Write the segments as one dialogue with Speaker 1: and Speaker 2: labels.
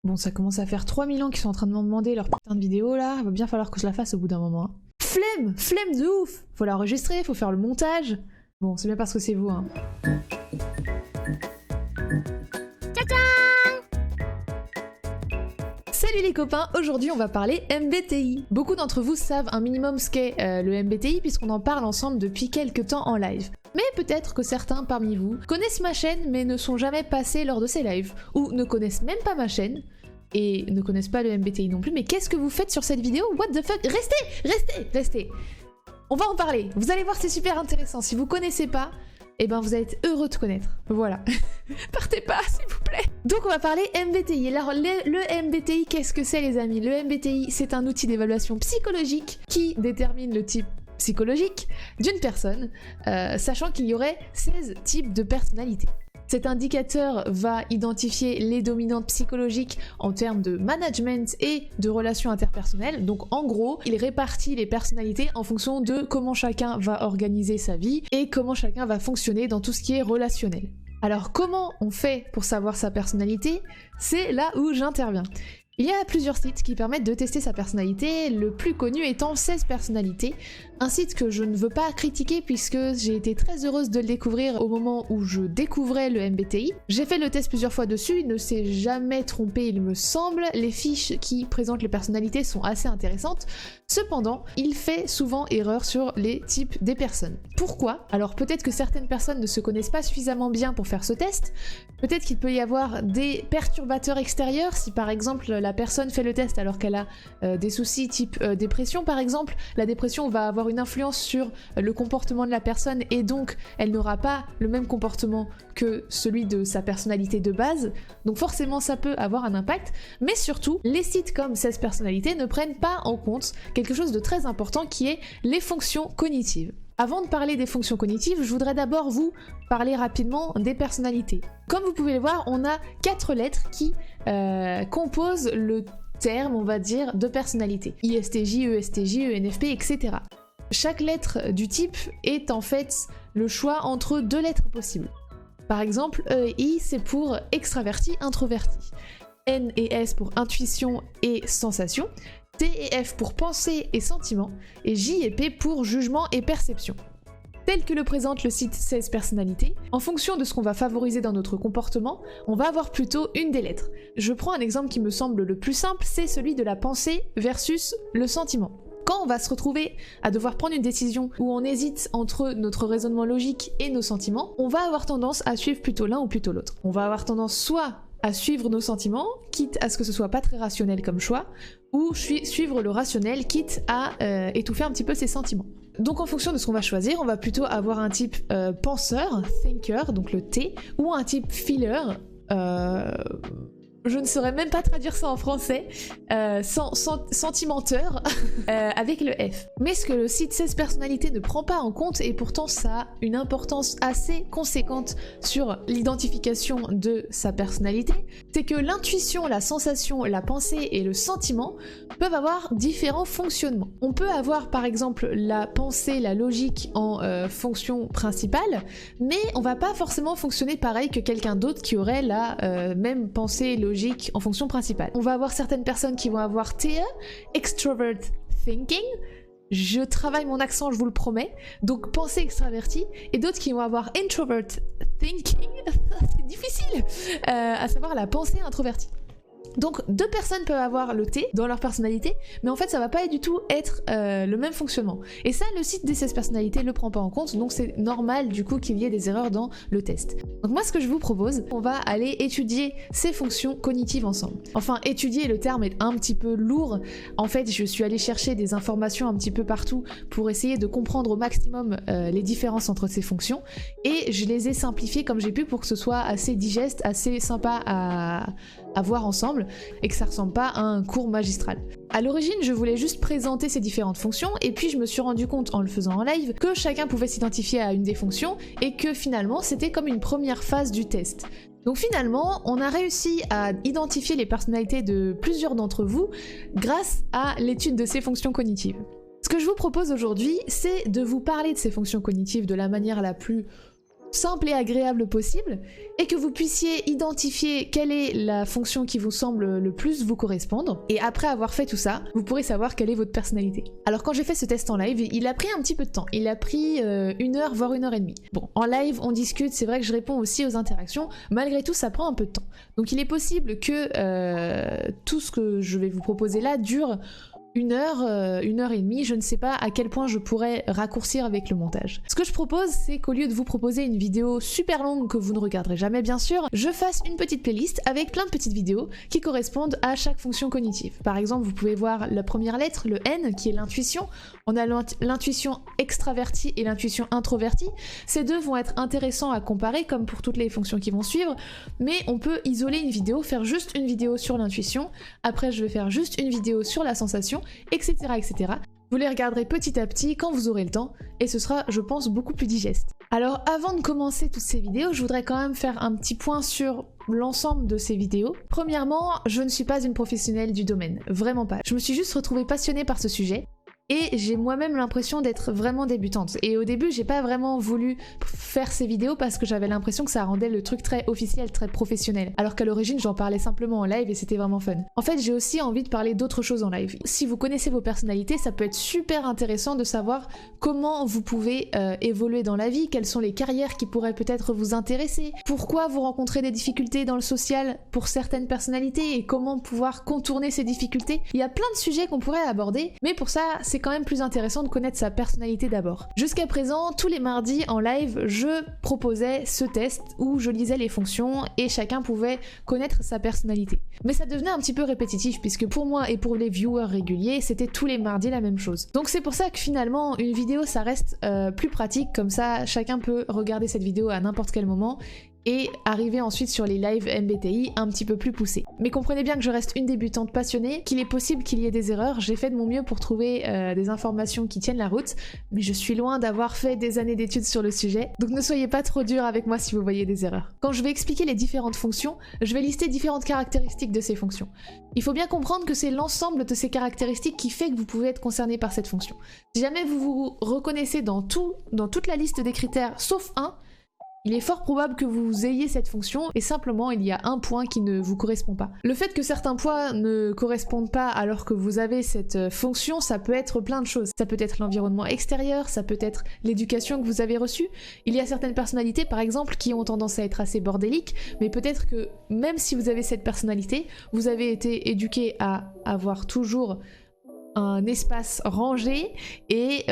Speaker 1: Bon, ça commence à faire 3000 ans qu'ils sont en train de me demander leur putain de vidéo là, il va bien falloir que je la fasse au bout d'un moment. Hein. Flemme de ouf. Faut l'enregistrer, faut faire le montage. Bon, c'est bien parce que c'est vous, hein. Salut les copains, aujourd'hui on va parler MBTI. Beaucoup d'entre vous savent un minimum ce qu'est le MBTI puisqu'on en parle ensemble depuis quelques temps en live. Mais peut-être que certains parmi vous connaissent ma chaîne mais ne sont jamais passés lors de ces lives, ou ne connaissent même pas ma chaîne, et ne connaissent pas le MBTI non plus. Mais qu'est-ce que vous faites sur cette vidéo? What the fuck? Restez. On va en parler, vous allez voir, c'est super intéressant. Si vous connaissez pas, eh ben vous allez être heureux de connaître. Voilà. Partez pas, s'il vous plaît. Donc on va parler MBTI. Alors le MBTI, qu'est-ce que c'est les amis? Le MBTI, c'est un outil d'évaluation psychologique qui détermine le type psychologique d'une personne, sachant qu'il y aurait 16 types de personnalités. Cet indicateur va identifier les dominantes psychologiques en termes de management et de relations interpersonnelles. Donc en gros, il répartit les personnalités en fonction de comment chacun va organiser sa vie et comment chacun va fonctionner dans tout ce qui est relationnel. Alors comment on fait pour savoir sa personnalité? C'est là où j'interviens. Il y a plusieurs sites qui permettent de tester sa personnalité, le plus connu étant 16 personnalités, un site que je ne veux pas critiquer puisque j'ai été très heureuse de le découvrir au moment où je découvrais le MBTI. J'ai fait le test plusieurs fois dessus, il ne s'est jamais trompé il me semble, les fiches qui présentent les personnalités sont assez intéressantes, cependant il fait souvent erreur sur les types des personnes. Pourquoi? Alors peut-être que certaines personnes ne se connaissent pas suffisamment bien pour faire ce test, peut-être qu'il peut y avoir des perturbateurs extérieurs, si par exemple la personne fait le test alors qu'elle a des soucis type dépression par exemple, la dépression va avoir une influence sur le comportement de la personne et donc elle n'aura pas le même comportement que celui de sa personnalité de base, donc forcément ça peut avoir un impact, mais surtout les sites comme 16 personnalités ne prennent pas en compte quelque chose de très important qui est les fonctions cognitives. Avant de parler des fonctions cognitives, je voudrais d'abord vous parler rapidement des personnalités. Comme vous pouvez le voir, on a 4 lettres qui composent le terme, on va dire, de personnalité. ISTJ, ESTJ, ENFP, etc. Chaque lettre du type est en fait le choix entre 2 lettres possibles. Par exemple, E et I, c'est pour extraverti, introverti. N et S pour intuition et sensation. T et F pour pensée et sentiment. Et J et P pour jugement et perception. Tel que le présente le site 16 personnalités, en fonction de ce qu'on va favoriser dans notre comportement, on va avoir plutôt une des lettres. Je prends un exemple qui me semble le plus simple, c'est celui de la pensée versus le sentiment. Quand on va se retrouver à devoir prendre une décision où on hésite entre notre raisonnement logique et nos sentiments, on va avoir tendance à suivre plutôt l'un ou plutôt l'autre. On va avoir tendance soit à suivre nos sentiments, quitte à ce que ce soit pas très rationnel comme choix, ou suivre le rationnel, quitte à étouffer un petit peu ses sentiments. Donc en fonction de ce qu'on va choisir, on va plutôt avoir un type penseur, thinker, donc le T, ou un type feeler, je ne saurais même pas traduire ça en français, sentimenteur, avec le F. Mais ce que le site 16 personnalités ne prend pas en compte, et pourtant ça a une importance assez conséquente sur l'identification de sa personnalité, c'est que l'intuition, la sensation, la pensée et le sentiment peuvent avoir différents fonctionnements. On peut avoir par exemple la pensée, la logique en fonction principale, mais on va pas forcément fonctionner pareil que quelqu'un d'autre qui aurait la même pensée logique en fonction principale. On va avoir certaines personnes qui vont avoir TE, Extrovert Thinking, je travaille mon accent, je vous le promets, donc pensée extravertie, et d'autres qui vont avoir Introvert Thinking, c'est difficile, à savoir la pensée introvertie. Donc 2 personnes peuvent avoir le T dans leur personnalité, mais en fait ça va pas du tout être le même fonctionnement. Et ça, le site des 16 personnalités le prend pas en compte, donc c'est normal du coup qu'il y ait des erreurs dans le test. Donc moi ce que je vous propose, on va aller étudier ces fonctions cognitives ensemble. Enfin, étudier, le terme est un petit peu lourd. En fait, je suis allée chercher des informations un petit peu partout pour essayer de comprendre au maximum les différences entre ces fonctions, et je les ai simplifiées comme j'ai pu pour que ce soit assez digeste, assez sympa à voir ensemble, et que ça ressemble pas à un cours magistral. À l'origine, je voulais juste présenter ces différentes fonctions, et puis je me suis rendu compte en le faisant en live que chacun pouvait s'identifier à une des fonctions, et que finalement c'était comme une première phase du test. Donc finalement, on a réussi à identifier les personnalités de plusieurs d'entre vous grâce à l'étude de ces fonctions cognitives. Ce que je vous propose aujourd'hui, c'est de vous parler de ces fonctions cognitives de la manière la plus simple et agréable possible et que vous puissiez identifier quelle est la fonction qui vous semble le plus vous correspondre. Et après avoir fait tout ça, vous pourrez savoir quelle est votre personnalité. Alors quand j'ai fait ce test en live, il a pris un petit peu de temps. Il a pris 1 heure, voire 1 heure et demie. Bon, en live, on discute, c'est vrai que je réponds aussi aux interactions. Malgré tout, ça prend un peu de temps. Donc il est possible que tout ce que je vais vous proposer là dure 1 heure, 1 heure et demie, je ne sais pas à quel point je pourrais raccourcir avec le montage. Ce que je propose, c'est qu'au lieu de vous proposer une vidéo super longue que vous ne regarderez jamais bien sûr, je fasse une petite playlist avec plein de petites vidéos qui correspondent à chaque fonction cognitive. Par exemple, vous pouvez voir la première lettre, le N, qui est l'intuition. On a l'intuition extravertie et l'intuition introvertie. Ces deux vont être intéressants à comparer comme pour toutes les fonctions qui vont suivre, mais on peut isoler une vidéo, faire juste une vidéo sur l'intuition, après je vais faire juste une vidéo sur la sensation, etc., etc. Vous les regarderez petit à petit quand vous aurez le temps, et ce sera, je pense, beaucoup plus digeste. Alors avant de commencer toutes ces vidéos, je voudrais quand même faire un petit point sur l'ensemble de ces vidéos. Premièrement, je ne suis pas une professionnelle du domaine, vraiment pas. Je me suis juste retrouvée passionnée par ce sujet, et j'ai moi-même l'impression d'être vraiment débutante. Et au début, j'ai pas vraiment voulu faire ces vidéos parce que j'avais l'impression que ça rendait le truc très officiel, très professionnel. Alors qu'à l'origine, j'en parlais simplement en live et c'était vraiment fun. En fait, j'ai aussi envie de parler d'autres choses en live. Si vous connaissez vos personnalités, ça peut être super intéressant de savoir comment vous pouvez évoluer dans la vie, quelles sont les carrières qui pourraient peut-être vous intéresser, pourquoi vous rencontrez des difficultés dans le social pour certaines personnalités et comment pouvoir contourner ces difficultés. Il y a plein de sujets qu'on pourrait aborder, mais pour ça, c'est quand même plus intéressant de connaître sa personnalité d'abord. Jusqu'à présent, tous les mardis en live, je proposais ce test où je lisais les fonctions et chacun pouvait connaître sa personnalité. Mais ça devenait un petit peu répétitif puisque pour moi et pour les viewers réguliers, c'était tous les mardis la même chose. Donc c'est pour ça que finalement, une vidéo ça reste plus pratique, comme ça chacun peut regarder cette vidéo à n'importe quel moment et arriver ensuite sur les lives MBTI un petit peu plus poussés. Mais comprenez bien que je reste une débutante passionnée, qu'il est possible qu'il y ait des erreurs, j'ai fait de mon mieux pour trouver des informations qui tiennent la route, mais je suis loin d'avoir fait des années d'études sur le sujet, donc ne soyez pas trop dur avec moi si vous voyez des erreurs. Quand je vais expliquer les différentes fonctions, je vais lister différentes caractéristiques de ces fonctions. Il faut bien comprendre que c'est l'ensemble de ces caractéristiques qui fait que vous pouvez être concerné par cette fonction. Si jamais vous vous reconnaissez dans toute la liste des critères sauf un, il est fort probable que vous ayez cette fonction et simplement il y a un point qui ne vous correspond pas. Le fait que certains points ne correspondent pas alors que vous avez cette fonction, ça peut être plein de choses. Ça peut être l'environnement extérieur, ça peut être l'éducation que vous avez reçue. Il y a certaines personnalités par exemple qui ont tendance à être assez bordéliques, mais peut-être que même si vous avez cette personnalité, vous avez été éduqué à avoir toujours un espace rangé et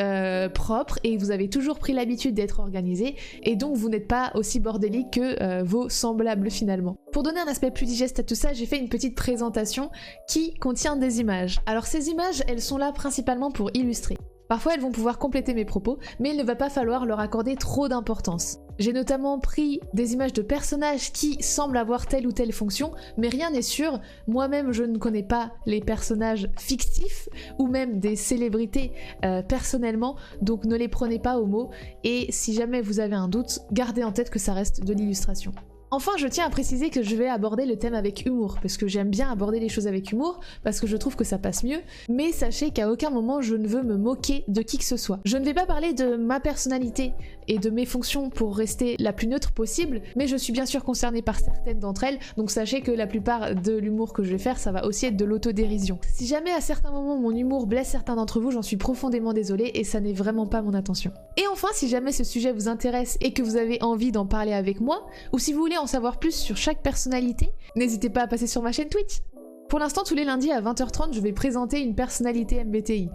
Speaker 1: propre et vous avez toujours pris l'habitude d'être organisé et donc vous n'êtes pas aussi bordélique que vos semblables finalement. Pour donner un aspect plus digeste à tout ça, j'ai fait une petite présentation qui contient des images. Alors ces images, elles sont là principalement pour illustrer. Parfois elles vont pouvoir compléter mes propos, mais il ne va pas falloir leur accorder trop d'importance. J'ai notamment pris des images de personnages qui semblent avoir telle ou telle fonction, mais rien n'est sûr, moi-même je ne connais pas les personnages fictifs, ou même des célébrités personnellement, donc ne les prenez pas au mot, et si jamais vous avez un doute, gardez en tête que ça reste de l'illustration. Enfin, je tiens à préciser que je vais aborder le thème avec humour, parce que j'aime bien aborder les choses avec humour, parce que je trouve que ça passe mieux, mais sachez qu'à aucun moment je ne veux me moquer de qui que ce soit. Je ne vais pas parler de ma personnalité et de mes fonctions pour rester la plus neutre possible, mais je suis bien sûr concernée par certaines d'entre elles, donc sachez que la plupart de l'humour que je vais faire, ça va aussi être de l'autodérision. Si jamais à certains moments mon humour blesse certains d'entre vous, j'en suis profondément désolée et ça n'est vraiment pas mon intention. Et enfin, si jamais ce sujet vous intéresse et que vous avez envie d'en parler avec moi, ou si vous voulez en savoir plus sur chaque personnalité, n'hésitez pas à passer sur ma chaîne Twitch. Pour l'instant, tous les lundis à 20h30, je vais présenter une personnalité MBTI.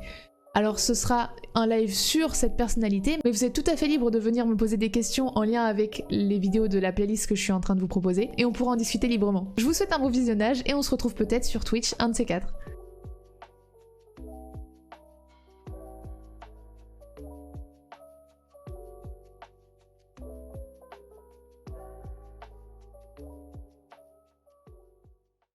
Speaker 1: Alors ce sera un live sur cette personnalité, mais vous êtes tout à fait libre de venir me poser des questions en lien avec les vidéos de la playlist que je suis en train de vous proposer, et on pourra en discuter librement. Je vous souhaite un bon visionnage, et on se retrouve peut-être sur Twitch, un de ces quatre.